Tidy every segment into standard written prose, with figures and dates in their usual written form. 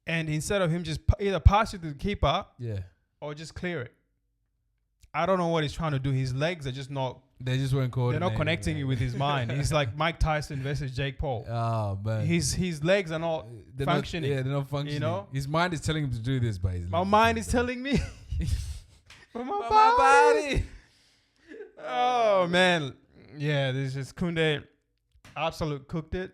And instead of him just either pass it to the keeper or just clear it. I don't know what he's trying to do. His legs are just not. They just weren't coordinated. They're not connecting with his mind. He's like Mike Tyson versus Jake Paul. Oh, man. His legs are not functioning. They're not functioning. You know? His mind is telling him to do this, but my mind is telling me. But my body. Oh, man. Yeah, this is Koundé. Absolute cooked it.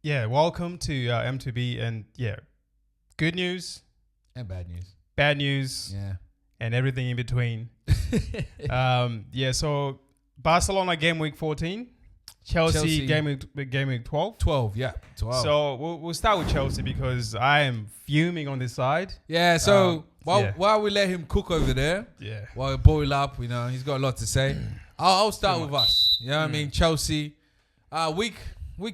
Yeah, welcome to M2B, and good news and bad news, and everything in between. So Barcelona game week 14, Chelsea game week 12. 12. So we'll start with Chelsea because I am fuming on this side. Yeah. So while we let him cook over there, while we boil up, he's got a lot to say. I'll start with us. You know what I mean? Chelsea, week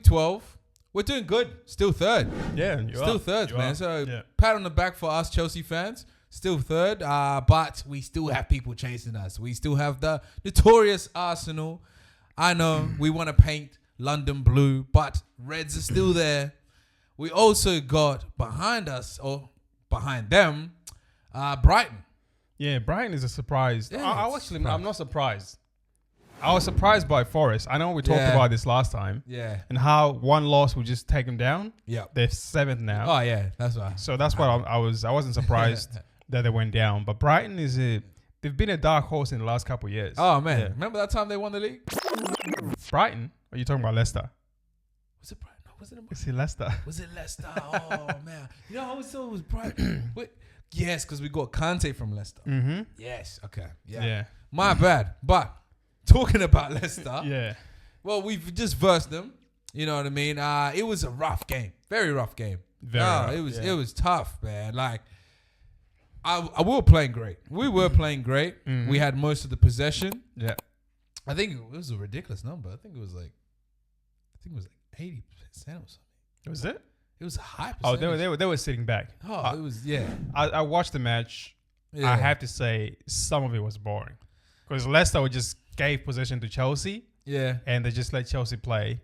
12. We're doing good. Still third. Yeah, still third, man. So pat on the back for us Chelsea fans. Still third. But we still have people chasing us. We still have the notorious Arsenal. I know we want to paint London blue, but Reds are still there. We also got behind us, or behind them, Brighton. Yeah, Brighton is a surprise. I'm not surprised. I was surprised by Forest. I know we talked about this last time. Yeah. And how one loss would just take them down. Yeah. They're 7th now. Oh, yeah. That's right. So that's what I wasn't surprised that they went down. But Brighton they've been a dark horse in the last couple of years. Oh, man. Yeah. Remember that time they won the league? Brighton? Or are you talking about Leicester? Was it Brighton? No, was it Leicester? Was it Leicester? Oh, man. I always thought it was Brighton. Yes, because we got Kante from Leicester. Mm-hmm. Yes. Okay. Yeah. Yeah. My bad. But talking about Leicester, well, we've just versed them. You know what I mean? It was a rough game, very rough game. It was tough, man. Like, we were playing great. Mm-hmm. We had most of the possession. Yeah, I think it was a ridiculous number. I think it was like 80% or something. Was it? It was a high percentage. Oh, they were sitting back. Oh, it was I watched the match. Yeah. I have to say some of it was boring because Leicester just gave possession to Chelsea. Yeah. And they just let Chelsea play.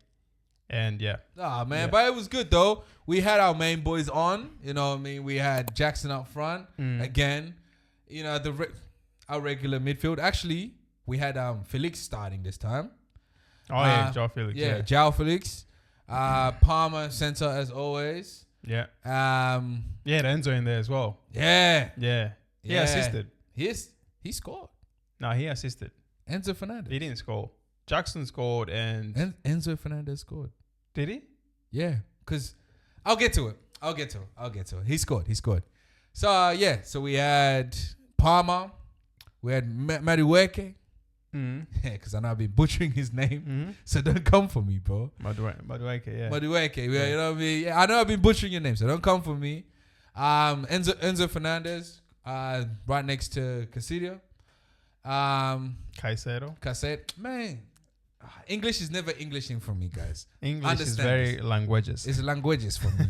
And but it was good though. We had our main boys on, you know what I mean? We had Jackson up front again. Our regular midfield. Actually, we had Felix starting this time. Oh João Felix. Yeah, João Felix. Palmer center as always. Yeah. The Enzo in there as well. Yeah. Yeah. He assisted. He scored. No, he assisted. Enzo Fernandez. He didn't score. Jackson scored and Enzo Fernandez scored. Did he? Yeah. Because I'll get to it. He scored. So, so we had Palmer. We had Madueke. Because I know I've been butchering his name. So don't come for me, bro. Madueke, yeah. Madueke, you know what I mean? I know I've been butchering your name, so don't come for me. Enzo Fernandez, right next to Casidio. Caicedo. Man, English is never Englishing for me, guys. English is very languages. It's languages for me.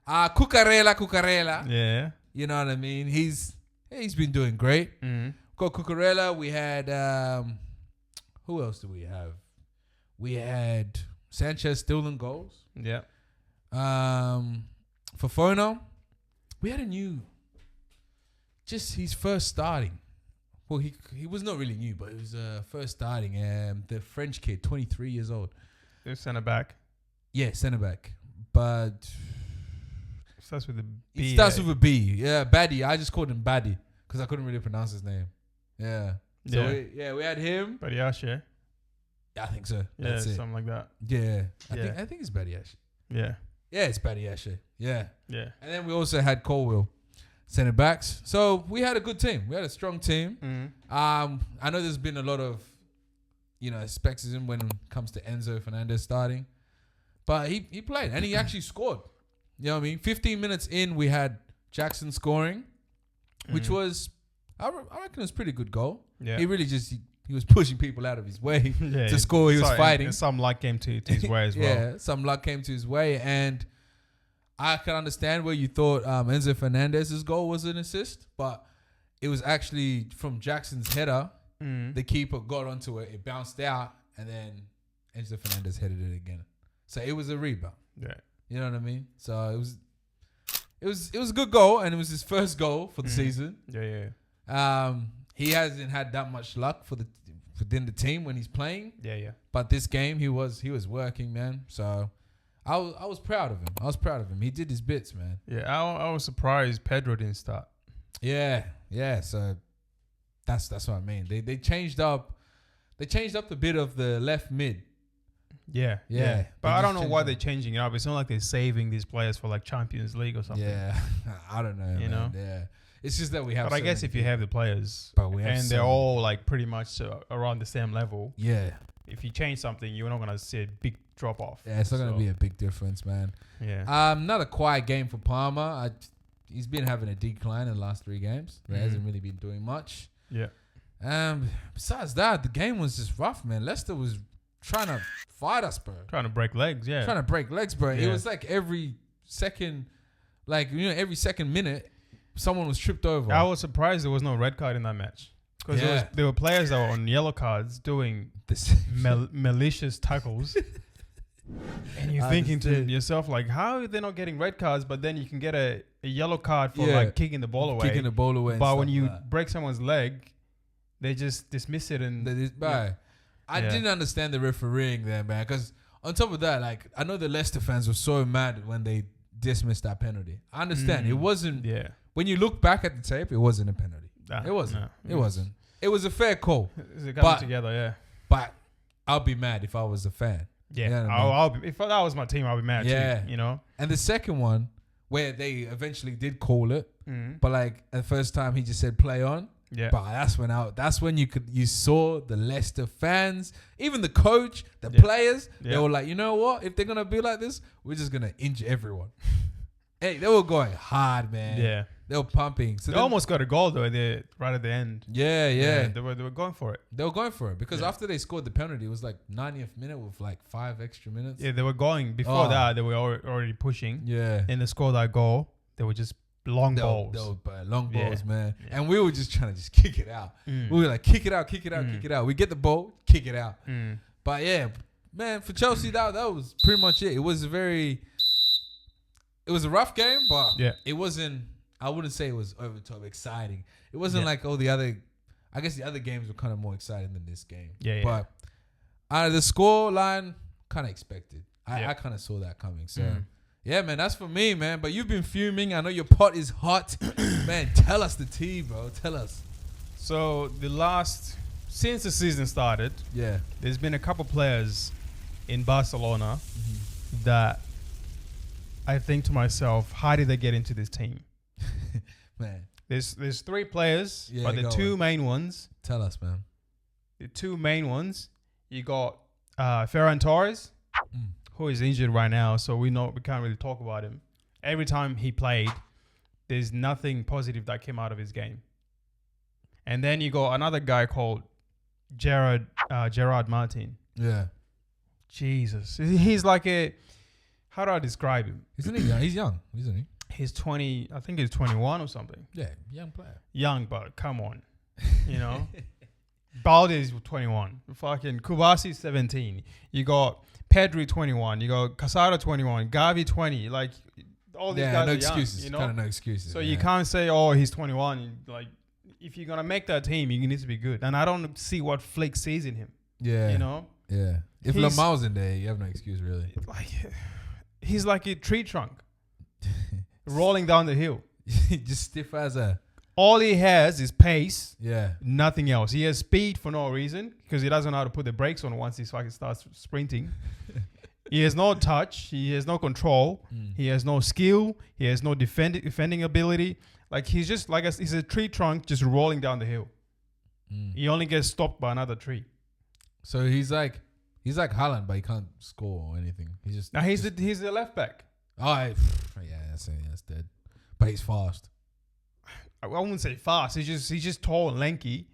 Cucurella. Yeah. You know what I mean? He's been doing great. Got Cucurella. We had who else do we have? We had Sanchez still in goals. Yeah. Fofana. We had he's first starting. Well, he was not really new, but he was first starting. The French kid, 23 years old. They're centre back. Yeah, centre back. But starts with a B. It starts with a B. Yeah, Baddy. I just called him Baddy because I couldn't really pronounce his name. Yeah. So we had him. Badiashile. Yeah, I think so. That's it. Something like that. Yeah. I think it's Badiashile. Yeah. Yeah, it's Badiashile. Yeah. Yeah. And then we also had Colwill. Centre backs. So we had a good team. We had a strong team. I know there's been a lot of, skepticism when it comes to Enzo Fernandez starting. But he played and he actually scored. You know what I mean? 15 minutes in, we had Jackson scoring. which was, I reckon it was a pretty good goal. Yeah. He really just, he was pushing people out of his way to score. He was fighting. And some luck came to his way as well. Yeah, some luck came to his way. And I can understand where you thought Enzo Fernandez's goal was an assist, but it was actually from Jackson's header. The keeper got onto it, it bounced out, and then Enzo Fernandez headed it again. So it was a rebound. Yeah. You know what I mean? So it was a good goal, and it was his first goal for the season. Yeah. He hasn't had that much luck within the team when he's playing. Yeah. But this game he was working, man. So I was proud of him. He did his bits, man. Yeah, I was surprised Pedro didn't start. Yeah. So that's what I mean. They changed up the bit of the left mid. Yeah. But I don't know why they're changing it up. It's not like they're saving these players for like Champions League or something. Yeah, I don't know. You know? Yeah, it's just that we have. But I guess if you have the players, and they're all like pretty much around the same level. Yeah. If you change something, you're not gonna see a big drop off. Yeah, it's not gonna be a big difference, man. Yeah. Not a quiet game for Palmer. He's been having a decline in the last 3 games. He hasn't really been doing much. Yeah. Besides that, the game was just rough, man. Leicester was trying to fight us, bro. Trying to break legs, yeah. Bro. It was like every second minute, someone was tripped over. I was surprised there was no red card in that match. Because there were players that were on yellow cards doing this malicious tackles. And you're thinking to yourself, like, how are they not getting red cards, but then you can get a yellow card for like kicking the ball away. But when you break someone's leg, they just dismiss it. And I didn't understand the refereeing there, man. Because on top of that, like, I know the Leicester fans were so mad when they dismissed that penalty. I understand. It wasn't. Yeah. When you look back at the tape, it wasn't a penalty. It wasn't. No, it wasn't. It was a fair call. It coming together, yeah. But I'll be mad if I was a fan. Yeah. You know I'll be, if that was my team, I'll be mad too. You know. And the second one, where they eventually did call it, but like the first time he just said play on. Yeah. But that's when you saw the Leicester fans, even the coach, the players, they were like, you know what? If they're gonna be like this, we're just gonna injure everyone. Hey, they were going hard, man. Yeah. They were pumping. So they almost got a goal though right at the end. Yeah. They were going for it. They were going for it because after they scored the penalty, it was like 90th minute with like 5 extra minutes. Yeah, they were going. Before that, they were already pushing. Yeah. And they scored that goal. They were just long balls. They were long balls, man. Yeah. And we were just trying to just kick it out. We were like, kick it out. Kick it out. We get the ball, kick it out. But yeah, man, for Chelsea, that was pretty much it. It was a rough game, but it wasn't, I wouldn't say it was over the top exciting. It wasn't like all the other, I guess the other games were kind of more exciting than this game. But the score line, kind of expected. I kind of saw that coming. So, yeah, man, that's for me, man. But you've been fuming. I know your pot is hot. Man, tell us the tea, bro. Tell us. So, since the season started, there's been a couple players in Barcelona that I think to myself, how did they get into this team? Man. There's 3 players, but the 2 main ones. Tell us, man. The 2 main ones, you got Ferran Torres, who is injured right now, so we can't really talk about him. Every time he played, there's nothing positive that came out of his game. And then you got another guy called Gerard Martin. Yeah. Jesus. He's like how do I describe him? Isn't he young? He's young, isn't he? He's 20, I think he's 21 or something. Yeah, young player. Young, but come on. You know? Balde is 21. Fucking Kubasi 17. You got Pedri 21. You got Casado 21. Gavi 20. Like, all these guys are excuses. young, you know? Kind of no excuses. So you can't say, oh, he's 21. Like, if you're going to make that team, you need to be good. And I don't see what Flick sees in him. Yeah. You know? Yeah. If Lamal's in there, you have no excuse, really. He's like a tree trunk. Rolling down the hill. Just stiff as a... All he has is pace. Yeah. Nothing else. He has speed for no reason because he doesn't know how to put the brakes on once he fucking starts sprinting. He has no touch. He has no control. He has no skill. He has no defending ability. Like, he's just like he's a tree trunk just rolling down the hill. He only gets stopped by another tree. So he's like Haaland, but he can't score or anything. He's the left back. Oh, yeah, that's dead. But he's fast. I wouldn't say fast. He's just tall and lanky.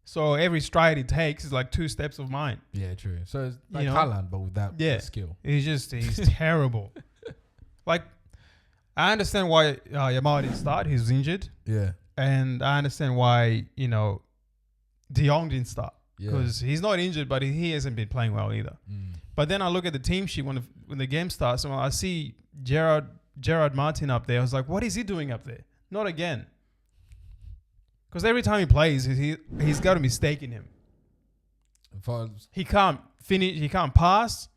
So every stride he takes is like 2 steps of mine. Yeah, true. So it's like Haaland, but without the skill. He's terrible. Like, I understand why Yamal didn't start. He's injured. Yeah. And I understand why, De Jong didn't start. Because he's not injured, but he hasn't been playing well either. But then I look at the team sheet when the game starts, and I see Gerard Martin up there. I was like, what is he doing up there? Not again. Because every time he plays, he's got a mistake in him. He can't finish. He can't pass.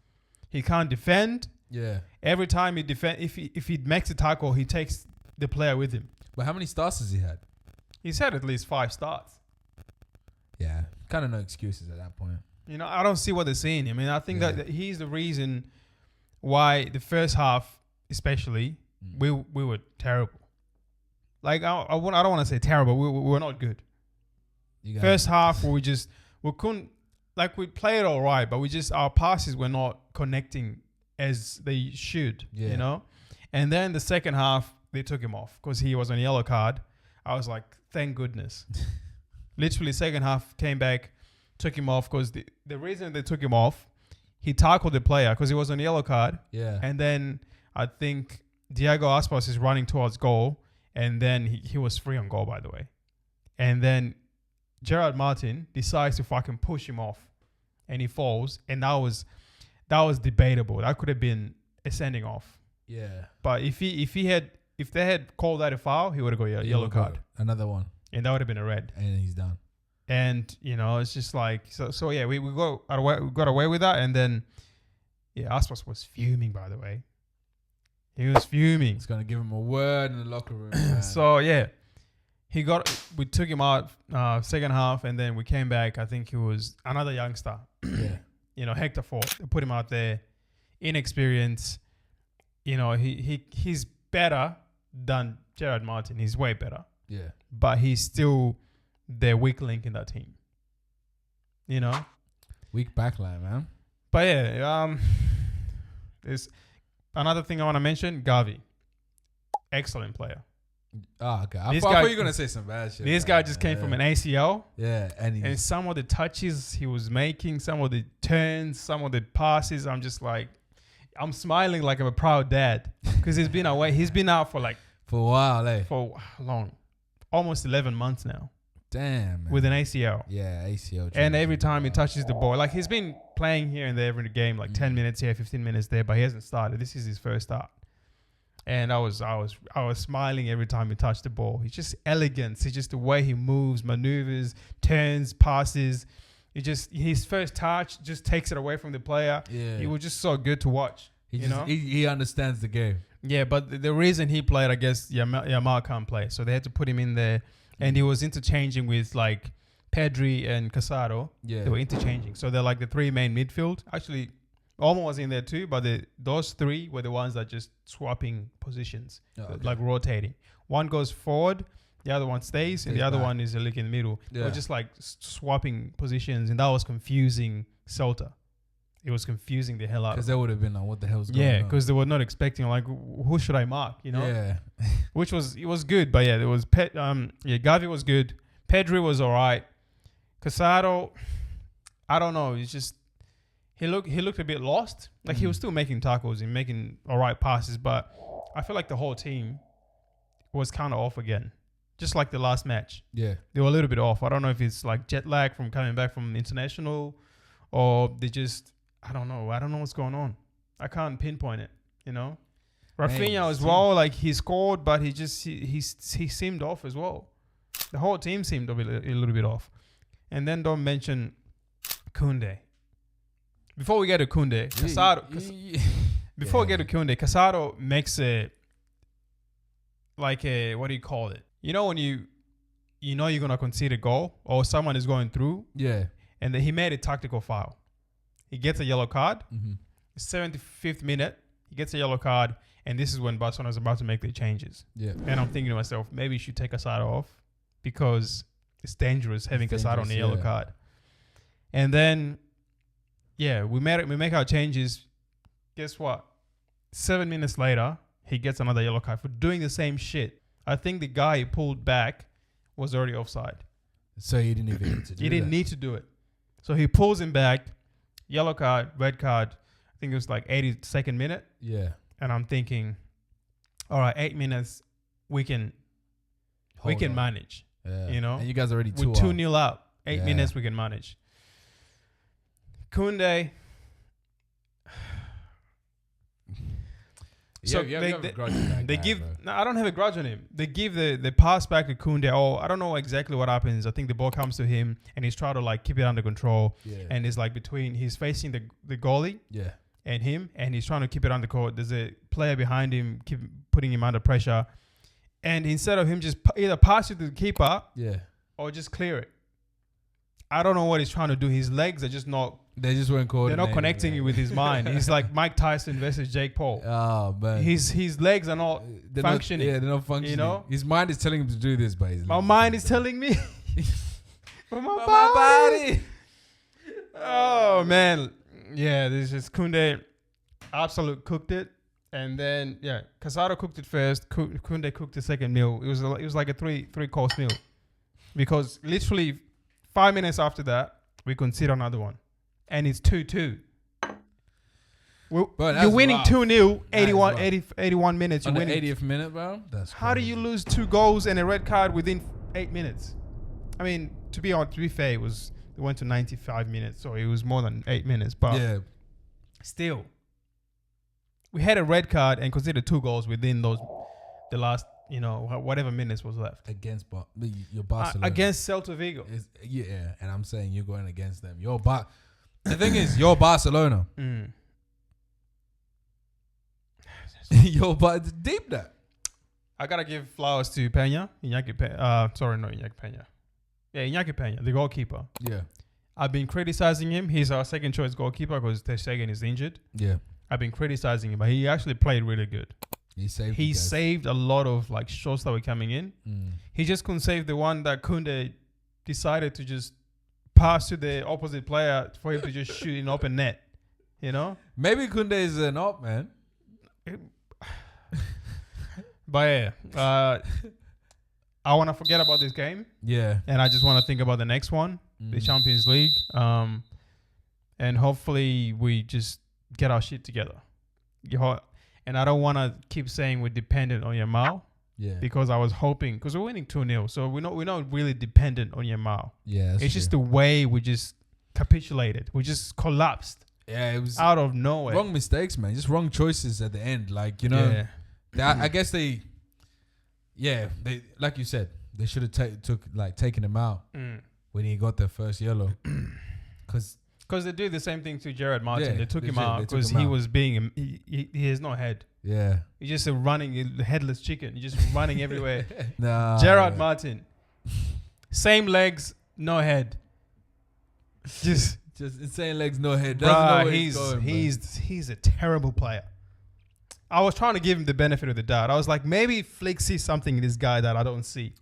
He can't defend. Yeah. Every time he defend, if he makes a tackle, he takes the player with him. But how many starts has he had? He's had at least 5 starts. Yeah. Kind of no excuses at that point. I don't see what they're seeing. I mean, I think that he's the reason why the first half, especially, we were terrible. Like, I don't want to say terrible. We were not good. First half, we couldn't, like, we played all right, but our passes were not connecting as they should, And then the second half, they took him off because he was on a yellow card. I was like, thank goodness. Literally, second half, came back, took him off because the reason they took him off, he tackled the player because he was on a yellow card. Yeah. And then I think Diego Aspas is running towards goal. And then he was free on goal, by the way. And then Gerard Martin decides to fucking push him off. And he falls. And that was debatable. That could have been a sending off. Yeah. But if they had called that a foul, he would have got a yellow card. Another one. And that would have been a red. And he's done. And, it's just like... So yeah, we got away with that. And then, Aspas was fuming, by the way. He was fuming. It's going to give him a word in the locker room. Man. So, yeah. We took him out second half, and then we came back. I think he was another youngster. Yeah. Hector Ford. They put him out there. Inexperience. He's better than Gerard Martin. He's way better. Yeah. But he's still the weak link in that team. Weak backline, man. But yeah, there's another thing I want to mention. Gavi. Excellent player. Oh, okay. I thought you were going to say some bad shit. This guy just came from an ACL. Yeah. And some of the touches he was making, some of the turns, some of the passes, I'm just like, I'm smiling like I'm a proud dad. Because he's been away. He's been out for a while, eh? For long. Almost 11 months now. Damn, man. With an ACL. Yeah, ACL. And every time he touches the ball, like he's been playing here and there every game, like 10 minutes here, 15 minutes there, but he hasn't started. This is his first start. And I was smiling every time he touched the ball. He's just elegance. It's just the way he moves, maneuvers, turns, passes. His first touch just takes it away from the player. Yeah. He was just so good to watch. He understands the game. Yeah, but the reason he played, I guess, Yamal can't play. So they had to put him in there. And he was interchanging with like Pedri and Casado. Yeah. They were interchanging. So they're like the 3 main midfield. Actually, Olmo was in there too, but those 3 were the ones that just swapping positions, like rotating. One goes forward, the other one stays, and the other one is like in the middle. Yeah. They were just like swapping positions, and that was confusing Celta. It was confusing the hell out. Because they would have been like, what the hell's going on? Yeah, because they were not expecting, like, who should I mark, Yeah. Which it was good, but yeah, there was Gavi was good. Pedri was all right. Casado, I don't know. It's just he looked a bit lost. Like he was still making tackles and making all right passes, but I feel like the whole team was kind of off again. Just like the last match. Yeah. They were a little bit off. I don't know if it's like jet lag from coming back from international or they just... I don't know what's going on. I can't pinpoint it, Rafinha as well, like he scored, but he seemed off as well. The whole team seemed a little bit off. And then don't mention Koundé. Before we get to Koundé, Casado makes what do you call it? When you're going to concede a goal or someone is going through. Yeah. And then he made a tactical foul. He gets a yellow card. 75th minute, he gets a yellow card, and this is when Barcelona is about to make their changes. Yeah. And I'm thinking to myself, maybe you should take Casado off because it's dangerous having Casado on a yellow card. And then, we make our changes. Guess what? 7 minutes later, he gets another yellow card for doing the same shit. I think the guy pulled back was already offside. So he didn't even need to do it. He didn't need to do it. So he pulls him back. Yellow card, red card. I think it was like 82nd minute. Yeah. And I'm thinking, all right, 8 minutes, we can manage. Yeah. You know? And you guys already 2-0 up. 8 minutes we can manage. Koundé. So they give. No, I don't have a grudge on him. They give the pass back to Koundé. Oh, I don't know exactly what happens. I think the ball comes to him and he's trying to like keep it under control. Yeah. And it's like he's facing the goalie. Yeah. And him, and he's trying to keep it under control. There's a player behind him, keep putting him under pressure. And instead of him just either pass it to the keeper, or just clear it. I don't know what he's trying to do. His legs are just not. They just weren't coordinated. They're not connecting with his mind. He's like Mike Tyson versus Jake Paul. Oh man, his legs are not functioning. They're not functioning. You know, his mind is telling him to do this, but my mind is telling me. But my body. Oh man, yeah. This is Koundé. Absolute cooked it, and then Casado cooked it first. Koundé cooked the second meal. It was like a three course meal, because literally 5 minutes after that we concede another one. And it's 2-2. You're winning 2-0, 81 minutes. On you're the winning. 80th minute, bro? How do you lose 2 goals and a red card within 8 minutes? I mean, to be fair, it went to 95 minutes, so it was more than 8 minutes. But still, we had a red card and conceded 2 goals within the last, whatever minutes was left. Against your Barcelona. Against Celta Vigo. And I'm saying you're going against them. The thing is, you're Barcelona. It's deep that. I gotta give flowers to Peña. Iñaki Peña. Yeah, Iñaki Peña, the goalkeeper. Yeah. I've been criticizing him. He's our second choice goalkeeper because Ter Stegen is injured. Yeah. I've been criticizing him, but he actually played really good. He saved a lot of like shots that were coming in. He just couldn't save the one that Koundé decided to just pass to the opposite player for him to just shoot in open net. You know? Maybe Koundé is an op, man. But I want to forget about this game. Yeah. And I just want to think about the next one, the Champions League. And hopefully we just get our shit together. And I don't want to keep saying we're dependent on Yamal. Yeah. Because I was hoping, because we're winning 2-0, so we're not really dependent on Yamal. Yeah, it's just the way we just capitulated. We just collapsed. Yeah, it was out of nowhere. Wrong mistakes, man. Just wrong choices at the end. Like, I guess they like you said, they should have taken him out when he got their first yellow. Because they do the same thing to Gerard Martin. They took him out because he was being he has no head. Yeah. He's just a headless chicken. He's just running everywhere. Gerard Martin. Same legs, no head. Just insane legs, no head. He's a terrible player. I was trying to give him the benefit of the doubt. I was like, maybe Flick sees something in this guy that I don't see.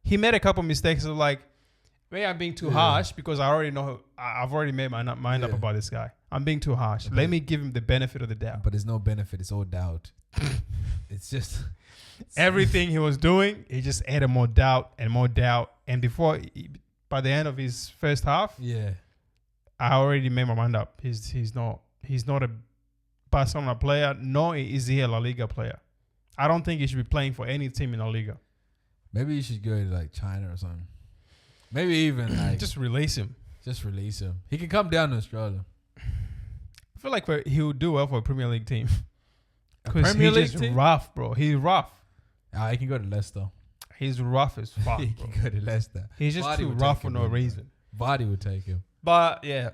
He made a couple mistakes. So like, maybe I'm being too harsh because I already know. I've already made my mind up about this guy. I'm being too harsh. Okay. Let me give him the benefit of the doubt. But there's no benefit. It's all doubt. It's just everything he was doing. He just added more doubt and more doubt. And by the end of his first half, I already made my mind up. He's not a Barcelona player. Nor is he a LaLiga player. I don't think he should be playing for any team in LaLiga. Maybe you should go to like China or something. Maybe even like just release him. Just release him. He can come down to Australia. I feel like he would do well for a Premier League team. Because he's just rough, bro. He's rough. He can go to Leicester. He's rough as fuck, He can go to Leicester. He's just too rough for no reason. Vardy would take him. But yeah,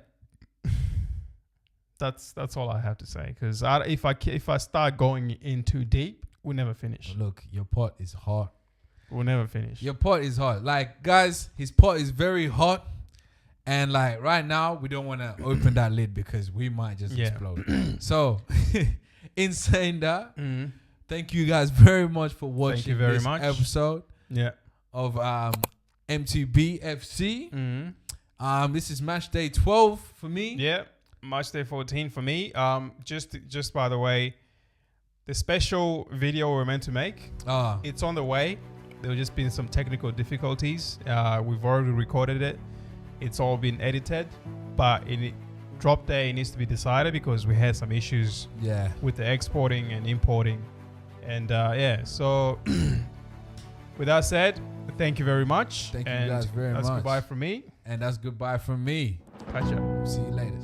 that's all I have to say. Because if I start going in too deep, we'll never finish. Look, your pot is hot. We'll never finish. Your pot is hot. Like, guys, his pot is very hot. And like right now, we don't want to open that lid because we might just explode. So, in saying that, thank you guys very much for watching this episode of M2B FC. This is match day 12 for me. Yeah, match day 14 for me. Just by the way, the special video we're meant to make, it's on the way. There were just been some technical difficulties. We've already recorded it. It's all been edited, but drop day needs to be decided because we had some issues with the exporting and importing. And so with that said, thank you very much. Thank you guys very much. That's goodbye from me. And that's goodbye from me. Catch ya. See you later.